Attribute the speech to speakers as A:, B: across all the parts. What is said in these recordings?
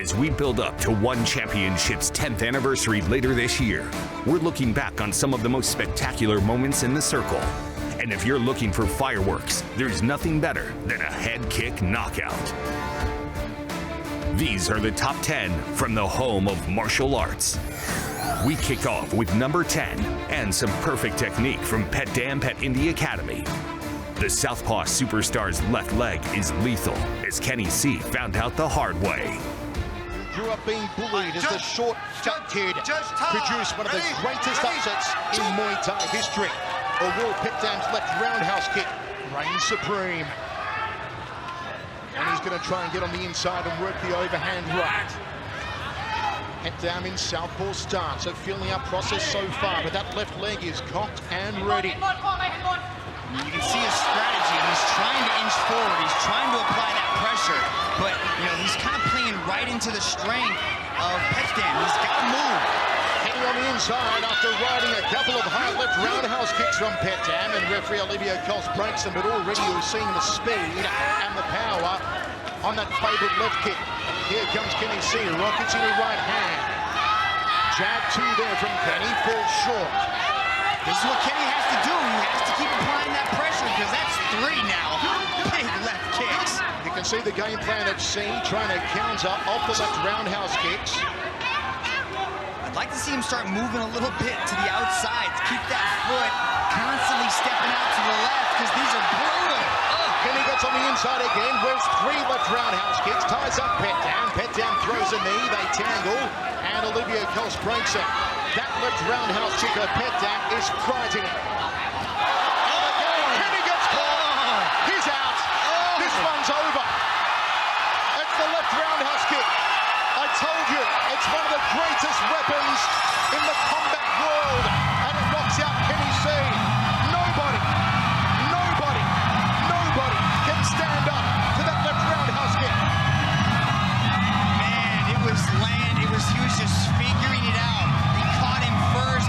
A: As we build up to ONE Championship's 10th anniversary later this year, we're looking back on some of the most spectacular moments in the circle. And if you're looking for fireworks, there's nothing better than a head kick knockout. These are the top 10 from the home of martial arts. We kick off with number 10 and some perfect technique from Pet Dam Pet Indie Academy. The Southpaw superstar's left leg is lethal, as Kenny C found out the hard way.
B: Grew up being bullied as the short, fat kid produced one of the greatest upsets in Muay Thai history. Will Pet Dam's left roundhouse kick reigns supreme. And he's going to try and get on the inside and work the overhand right. Pet Dam in southpaw stance, so feeling our process so far, but that left leg is cocked and ready.
C: You can see his strategy. He's trying to inch forward. He's trying to apply that pressure, but he's kind of playing right into the strength of Pet Dam. He's got to move.
B: Heading on the inside after riding a couple of high left roundhouse kicks from Pet Dam, and referee 𝐕𝐢𝐞𝐍 breaks them, but already you're seeing the speed and the power on that favourite left kick. Here comes Kenny C, rockets in a right hand. Jab two there from Kenny, falls short.
C: This is what Kenny has to do. He has to keep applying that pressure, because that's 3 now. Big left kicks.
B: You can see the game plan of C trying to counter off the left roundhouse kicks.
C: I'd like to see him start moving a little bit to the outside, to keep that foot constantly stepping out to the left, because these are brutal.
B: Kenny gets on the inside again, where's 3 left roundhouse kicks, ties up Pet Dam. Pet Dam throws a knee, they tangle, and 𝐕𝐢𝐞𝐍 breaks it. That left roundhouse kick of Pet Dam is frightening. Kenny gets caught. He's out. This one's over. It's the left roundhouse kick. I told you, it's one of the greatest weapons in the combat world, and it knocks out Kenny C. Nobody can stand up to that left roundhouse kick.
C: Man, it was he was just figuring it out. He caught him first.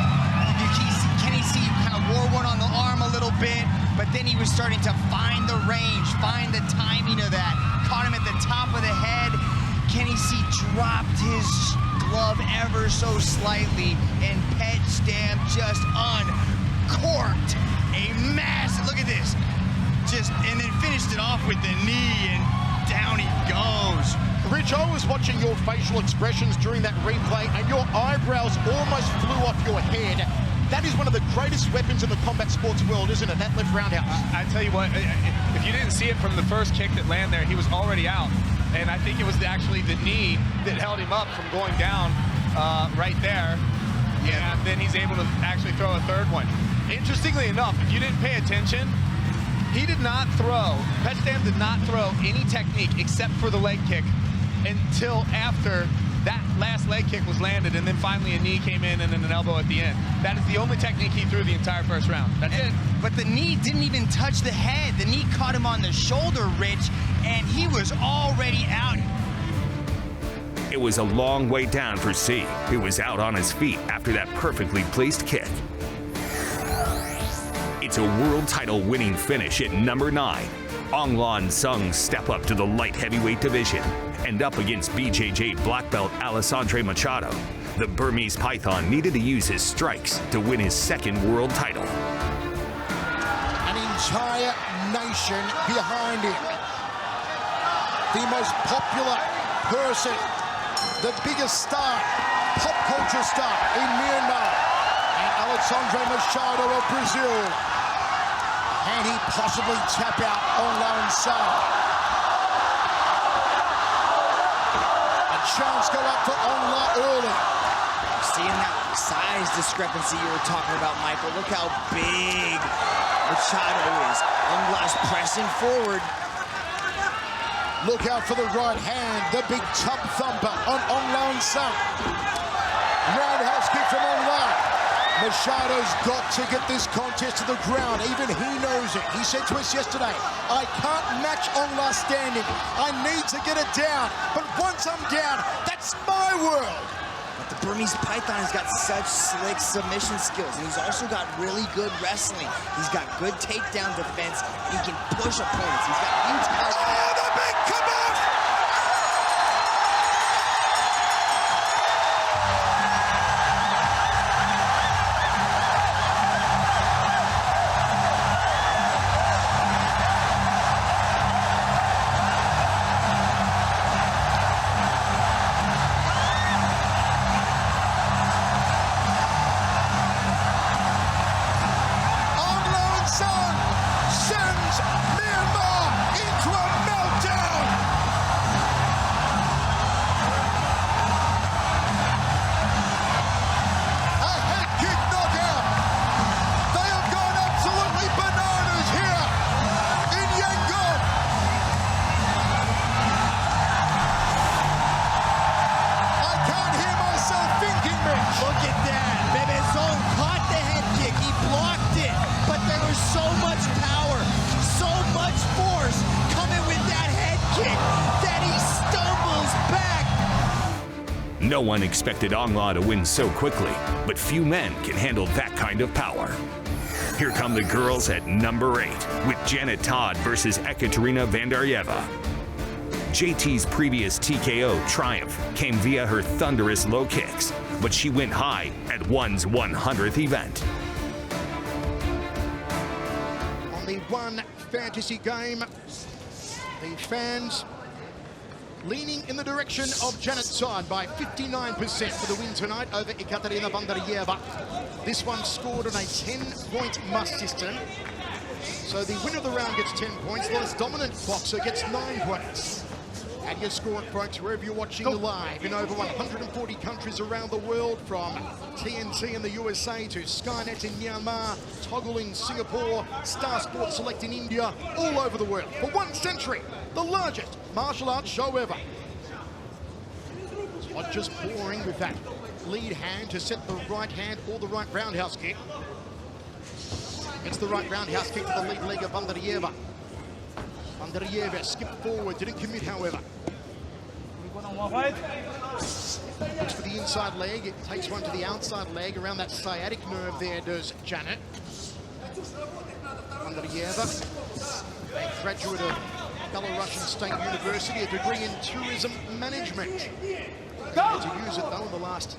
C: Kenny C kind of wore one on the arm a little bit, but then he was starting to find the range, find the timing of that. Caught him at the top of the head. Kenny C dropped his glove ever so slightly, and Pet Dam just uncorked a massive, look at this, and then finished it off with the knee, and down he goes.
B: Rich, I was watching your facial expressions during that replay, and your eyebrows almost flew off your head. That is one of the greatest weapons in the combat sports world, isn't it? That left roundhouse.
D: I tell you what, if you didn't see it from the first kick that landed there, he was already out. And I think it was actually the knee that held him up from going down right there. Yeah. And then he's able to actually throw a third one. Interestingly enough, if you didn't pay attention, he did not throw, Pet Dam did not throw any technique except for the leg kick until after that last leg kick was landed, and then finally a knee came in and then an elbow at the end. That is the only technique he threw the entire first round. That's it.
C: But the knee didn't even touch the head. The knee caught him on the shoulder, Rich, and he was already out.
A: It was a long way down for C, who was out on his feet after that perfectly placed kick. It's a world title winning finish at number 9. Aung Lan Sung's step up to the light heavyweight division, and up against BJJ black belt Alessandro Machado. The Burmese Python needed to use his strikes to win his 2nd world title.
B: An entire nation behind him. The most popular person, the biggest star, pop culture star in Myanmar, and Alessandro Machado of Brazil. Can he possibly tap out Aung Lan Sung? A chance go up for Aung La early.
C: Seeing that size discrepancy you were talking about, Michael. Look how big Machado is. Aung La's pressing forward.
B: Look out for the right hand, the big tub thumper on Aung Lan Sung. Roundhouse kick from Aung La. Machado's got to get this contest to the ground. Even he knows it. He said to us yesterday, I can't match Aung La standing. I need to get it down. But once I'm down, that's my world.
C: But the Burmese Python has got such slick submission skills, and he's also got really good wrestling. He's got good takedown defense. He can push opponents. He's got huge power.
B: Oh, the big kaboom!
A: No one expected 𝐒𝐷 to win so quickly, but few men can handle that kind of power. Here come the girls at number 8 with Janet Todd versus Ekaterina Vandaryeva. JT's previous TKO triumph came via her thunderous low kicks, but she went high at ONE's 100th event.
B: On the One fantasy game, the fans leaning in the direction of Janet Todd by 59% for the win tonight over Ekaterina Vandaryeva. This one scored on a 10-point must system. So the winner of the round gets 10 points, the less dominant boxer gets 9 points. Add your score, folks, wherever you're watching live in over 140 countries around the world, from TNT in the USA to Skynet in Myanmar, Toggle in Singapore, Star Sports Select in India, all over the world. For 1 century, the largest martial arts show ever. Todd just pouring with that lead hand to set the right hand or the right roundhouse kick. It's the right roundhouse kick to the lead leg of Vandaryeva. Vandaryeva skipped forward, didn't commit, however. Looks for the inside leg, it takes one to the outside leg, around that sciatic nerve there does Janet. Vandaryeva, a graduate of Belarusian State University, a degree in tourism management. Had to use it though in the last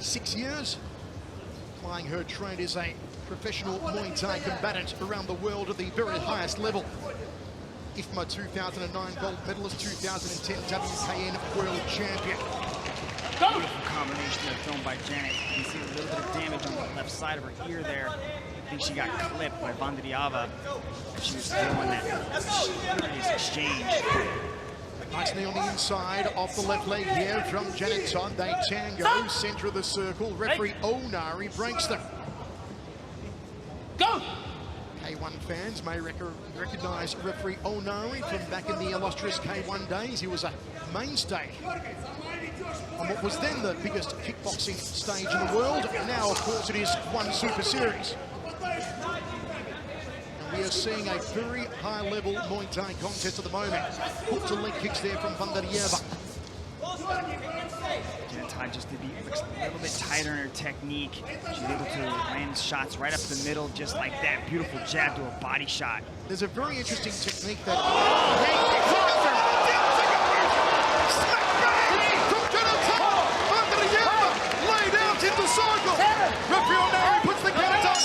B: 6 years, applying her trade as a professional Muay Thai combatant around the world at the very highest level. IFMA 2009 gold medalist, 2010 WKN world champion.
E: Beautiful combination there filmed by Janet. You can see a little bit of damage on the left side of her ear there. I think she got clipped by Vandaryeva. She was throwing that serious exchange.
B: Nice knee on the inside off the left leg here from Janet Todd. They tango, center of the circle. Referee Onari breaks them.
E: Go!
B: K1 fans may recognize referee Onari from back in the illustrious K1 days. He was a mainstay on what was then the biggest kickboxing stage in the world. Now, of course, it is ONE Super Series. And we are seeing a very high-level Muay Thai contest at the moment. Hook to leg kicks there from Vandaryeva.
E: Janet Todd just looks a little bit tighter in her technique. She's able to land shots right up the middle, just like that. Beautiful jab to a body shot.
B: There's a very interesting technique that... from Janet Todd! Vandaryeva laid out in the circle! Referee Onari puts the count on!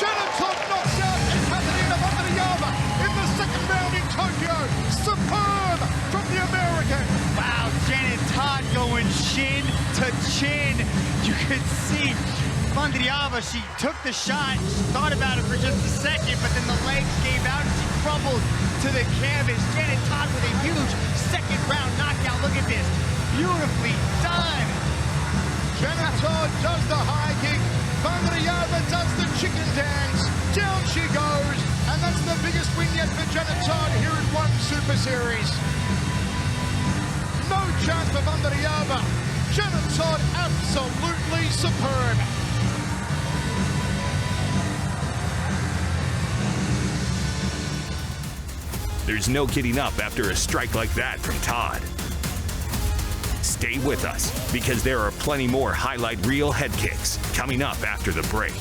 B: Janet Todd knocks out Ekaterina Vandaryeva in the second round in Tokyo. Superb from the American.
C: Wow, Janet Todd going chin to chin. You could see Vandaryeva, she took the shot, thought about it for just a second, but then the legs gave out and she crumbled to the canvas. Janet Todd with a huge second round knockout. Look at this, beautifully done.
B: Janet Todd does the high kick. Vandaryeva does the chicken dance. Down she goes. And that's the biggest win yet for Janet Todd here in ONE Super Series. No chance for Vandaryeva. Janet Todd absolutely superb.
A: There's no getting up after a strike like that from Todd. Stay with us, because there are plenty more highlight reel head kicks coming up after the break.